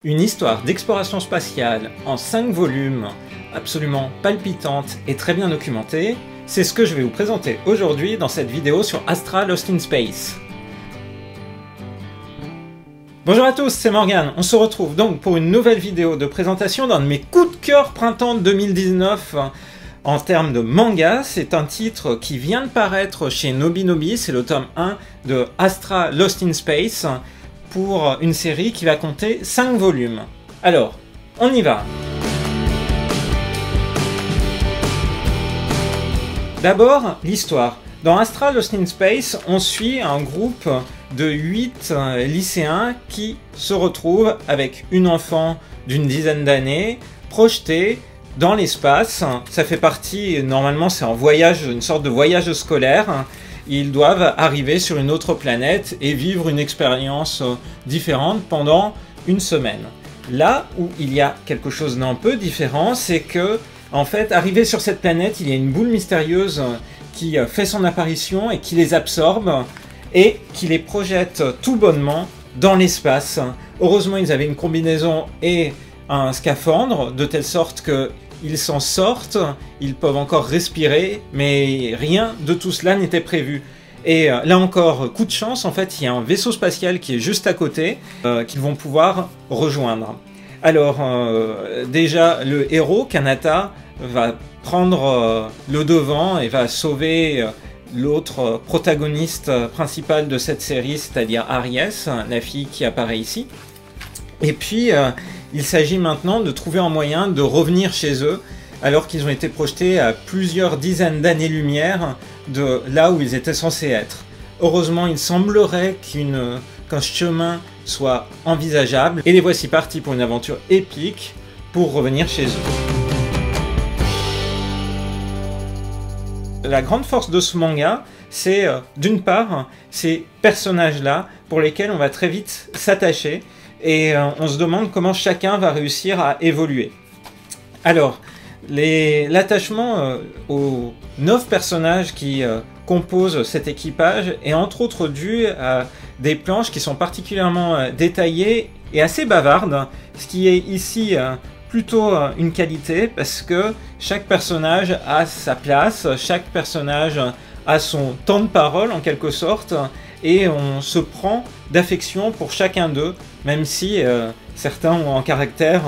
Une histoire d'exploration spatiale en 5 volumes, absolument palpitante et très bien documentée, c'est ce que je vais vous présenter aujourd'hui dans cette vidéo sur Astra Lost in Space. Bonjour à tous, c'est Morgane, on se retrouve donc pour une nouvelle vidéo de présentation d'un de mes coups de cœur printemps 2019 en termes de manga. C'est un titre qui vient de paraître chez Nobinobi, c'est le tome 1 de Astra Lost in Space, pour une série qui va compter 5 volumes. Alors, on y va. D'abord, l'histoire. Dans Astra Lost in Space, on suit un groupe de 8 lycéens qui se retrouvent avec une enfant d'une dizaine d'années, projetée dans l'espace. Ça fait partie, normalement c'est un voyage, une sorte de voyage scolaire. Ils doivent arriver sur une autre planète et vivre une expérience différente pendant une semaine. Là où il y a quelque chose d'un peu différent, c'est que, en fait, arrivé sur cette planète, il y a une boule mystérieuse qui fait son apparition et qui les absorbe et qui les projette tout bonnement dans l'espace. Heureusement, ils avaient une combinaison et un scaphandre, de telle sorte que ils s'en sortent, ils peuvent encore respirer, mais rien de tout cela n'était prévu. Et là encore, coup de chance, en fait, il y a un vaisseau spatial qui est juste à côté, qu'ils vont pouvoir rejoindre. Alors, déjà, le héros, Kanata, va prendre le devant et va sauver l'autre protagoniste principal de cette série, c'est-à-dire Aries, la fille qui apparaît ici. Et puis, il s'agit maintenant de trouver un moyen de revenir chez eux, alors qu'ils ont été projetés à plusieurs dizaines d'années-lumière de là où ils étaient censés être. Heureusement, il semblerait qu'un chemin soit envisageable, et les voici partis pour une aventure épique pour revenir chez eux. La grande force de ce manga, c'est d'une part ces personnages-là pour lesquels on va très vite s'attacher, et on se demande comment chacun va réussir à évoluer. Alors, l'attachement aux 9 personnages qui composent cet équipage est entre autres dû à des planches qui sont particulièrement détaillées et assez bavardes, ce qui est ici plutôt une qualité parce que chaque personnage a sa place, chaque personnage a son temps de parole en quelque sorte, et on se prend d'affection pour chacun d'eux, même si certains ont un caractère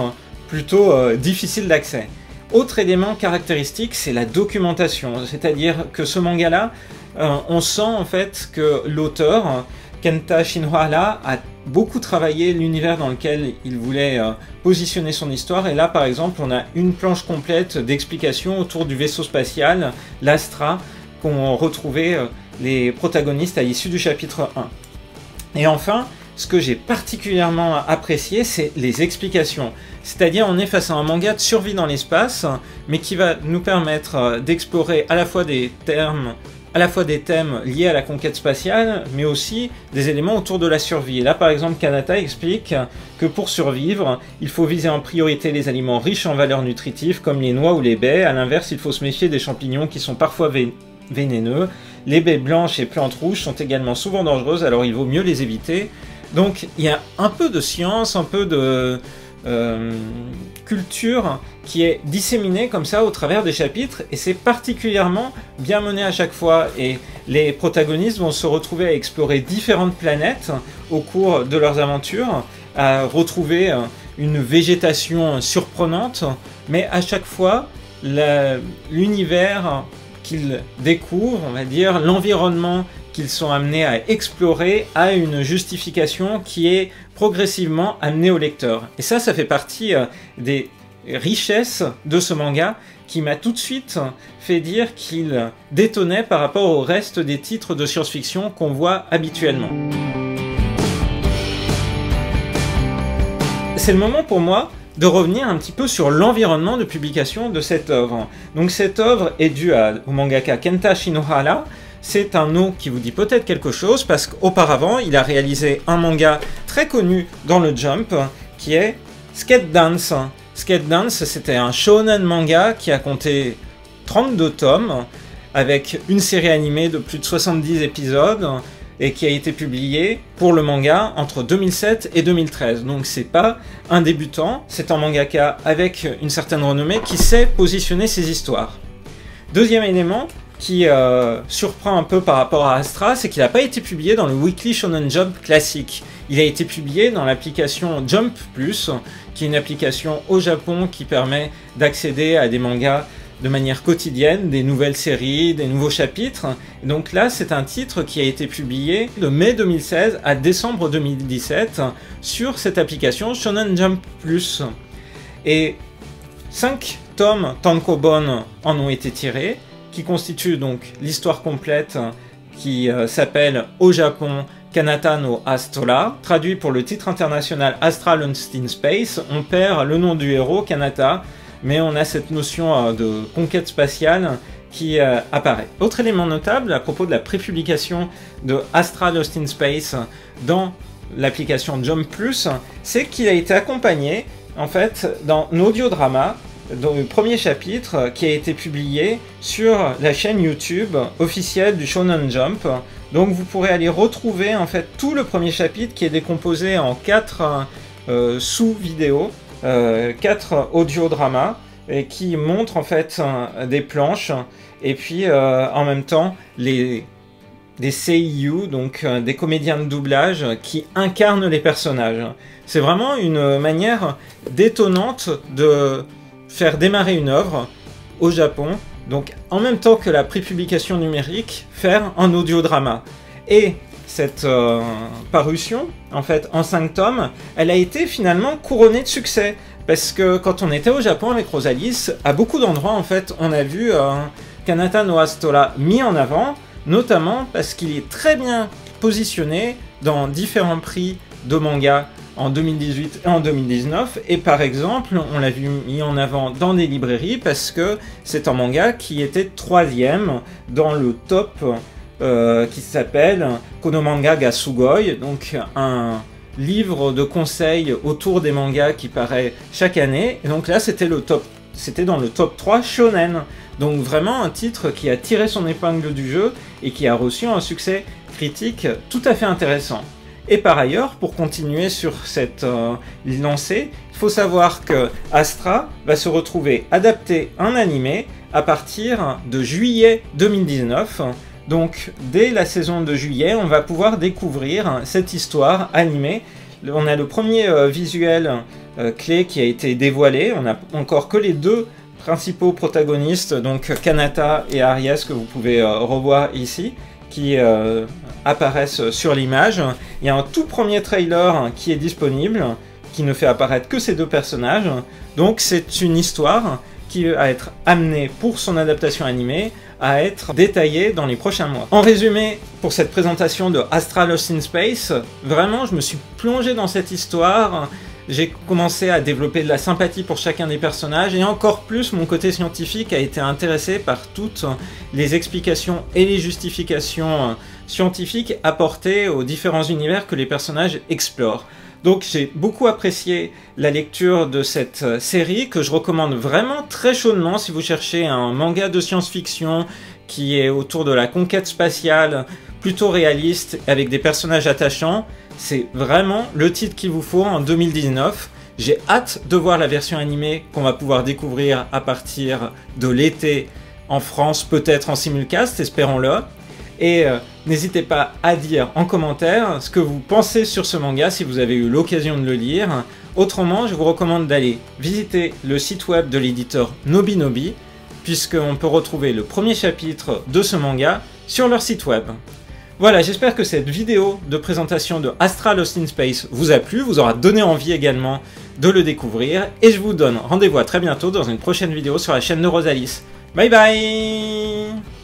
plutôt difficile d'accès. Autre élément caractéristique, c'est la documentation, c'est-à-dire que ce manga-là, on sent en fait que l'auteur, Kenta Shinhara, a beaucoup travaillé l'univers dans lequel il voulait positionner son histoire, et là par exemple on a une planche complète d'explications autour du vaisseau spatial, l'Astra, qu'ont retrouvé les protagonistes à l'issue du chapitre 1. Et enfin, ce que j'ai particulièrement apprécié, c'est les explications. C'est-à-dire, on est face à un manga de survie dans l'espace, mais qui va nous permettre d'explorer à la fois des thèmes liés à la conquête spatiale, mais aussi des éléments autour de la survie. Et là, par exemple, Kanata explique que pour survivre, il faut viser en priorité les aliments riches en valeurs nutritives, comme les noix ou les baies. À l'inverse, il faut se méfier des champignons qui sont parfois vénéneux. Les baies blanches et plantes rouges sont également souvent dangereuses, alors il vaut mieux les éviter. Donc il y a un peu de science, un peu de culture qui est disséminée comme ça au travers des chapitres, et c'est particulièrement bien mené à chaque fois. Et les protagonistes vont se retrouver à explorer différentes planètes au cours de leurs aventures, à retrouver une végétation surprenante, mais à chaque fois l'univers qu'ils découvrent, on va dire, l'environnement qu'ils sont amenés à explorer a une justification qui est progressivement amenée au lecteur. Et ça fait partie des richesses de ce manga qui m'a tout de suite fait dire qu'il détonnait par rapport au reste des titres de science-fiction qu'on voit habituellement. C'est le moment pour moi de revenir un petit peu sur l'environnement de publication de cette œuvre. Donc cette œuvre est due au mangaka Kenta Shinhara. C'est un nom qui vous dit peut-être quelque chose parce qu'auparavant il a réalisé un manga très connu dans le Jump qui est Skate Dance. Skate Dance, c'était un shonen manga qui a compté 32 tomes avec une série animée de plus de 70 épisodes et qui a été publié pour le manga entre 2007 et 2013. Donc c'est pas un débutant, c'est un mangaka avec une certaine renommée qui sait positionner ses histoires. Deuxième élément qui surprend un peu par rapport à Astra, c'est qu'il n'a pas été publié dans le Weekly Shonen Jump classique. Il a été publié dans l'application Jump Plus, qui est une application au Japon qui permet d'accéder à des mangas de manière quotidienne, des nouvelles séries, des nouveaux chapitres. Et donc là, c'est un titre qui a été publié de mai 2016 à décembre 2017 sur cette application Shonen Jump Plus. Et 5 tomes tankobon en ont été tirés, qui constituent donc l'histoire complète qui s'appelle au Japon Kanata no Astra, traduit pour le titre international Astra Lost in Space. On perd le nom du héros, Kanata, mais on a cette notion de conquête spatiale qui apparaît. Autre élément notable à propos de la prépublication de Astra Lost in Space dans l'application Jump Plus, c'est qu'il a été accompagné en fait d'un audiodrama dans le premier chapitre qui a été publié sur la chaîne YouTube officielle du Shonen Jump. Donc vous pourrez aller retrouver en fait tout le premier chapitre qui est décomposé en 4 sous-vidéos, 4 audiodramas, et qui montrent en fait des planches et puis en même temps des seiyuu, donc des comédiens de doublage qui incarnent les personnages. C'est vraiment une manière détonnante de faire démarrer une œuvre au Japon, donc en même temps que la prépublication numérique, faire un audiodrama. Et cette parution, en fait, en 5 tomes, elle a été finalement couronnée de succès. Parce que quand on était au Japon avec Rosalis, à beaucoup d'endroits, en fait, on a vu Kanata no Astra mis en avant, notamment parce qu'il est très bien positionné dans différents prix de manga en 2018 et en 2019, et par exemple, on l'a vu mis en avant dans des librairies parce que c'est un manga qui était 3e dans le top qui s'appelle Konomanga ga Sugoi, donc un livre de conseils autour des mangas qui paraît chaque année, et donc là c'était dans le top 3 shonen, donc vraiment un titre qui a tiré son épingle du jeu et qui a reçu un succès critique tout à fait intéressant. Et par ailleurs, pour continuer sur cette lancée, il faut savoir que Astra va se retrouver adapté en animé à partir de juillet 2019. Donc dès la saison de juillet, on va pouvoir découvrir cette histoire animée. On a le premier visuel clé qui a été dévoilé. On n'a encore que les 2 principaux protagonistes, donc Kanata et Aries, que vous pouvez revoir ici, qui apparaissent sur l'image. Il y a un tout premier trailer qui est disponible, qui ne fait apparaître que ces 2 personnages. Donc c'est une histoire qui va être amenée pour son adaptation animée à être détaillée dans les prochains mois. En résumé, pour cette présentation de Astra Lost in Space, vraiment je me suis plongé dans cette histoire. J'ai commencé à développer de la sympathie pour chacun des personnages, et encore plus mon côté scientifique a été intéressé par toutes les explications et les justifications scientifiques apportées aux différents univers que les personnages explorent. Donc j'ai beaucoup apprécié la lecture de cette série, que je recommande vraiment très chaudement si vous cherchez un manga de science-fiction qui est autour de la conquête spatiale, plutôt réaliste, avec des personnages attachants. C'est vraiment le titre qu'il vous faut en 2019. J'ai hâte de voir la version animée qu'on va pouvoir découvrir à partir de l'été en France, peut-être en simulcast, espérons-le. Et n'hésitez pas à dire en commentaire ce que vous pensez sur ce manga si vous avez eu l'occasion de le lire. Autrement, je vous recommande d'aller visiter le site web de l'éditeur Nobinobi, puisqu'on peut retrouver le premier chapitre de ce manga sur leur site web. Voilà, j'espère que cette vidéo de présentation de Astra Lost in Space vous a plu, vous aura donné envie également de le découvrir, et je vous donne rendez-vous à très bientôt dans une prochaine vidéo sur la chaîne de Rosalis. Bye bye!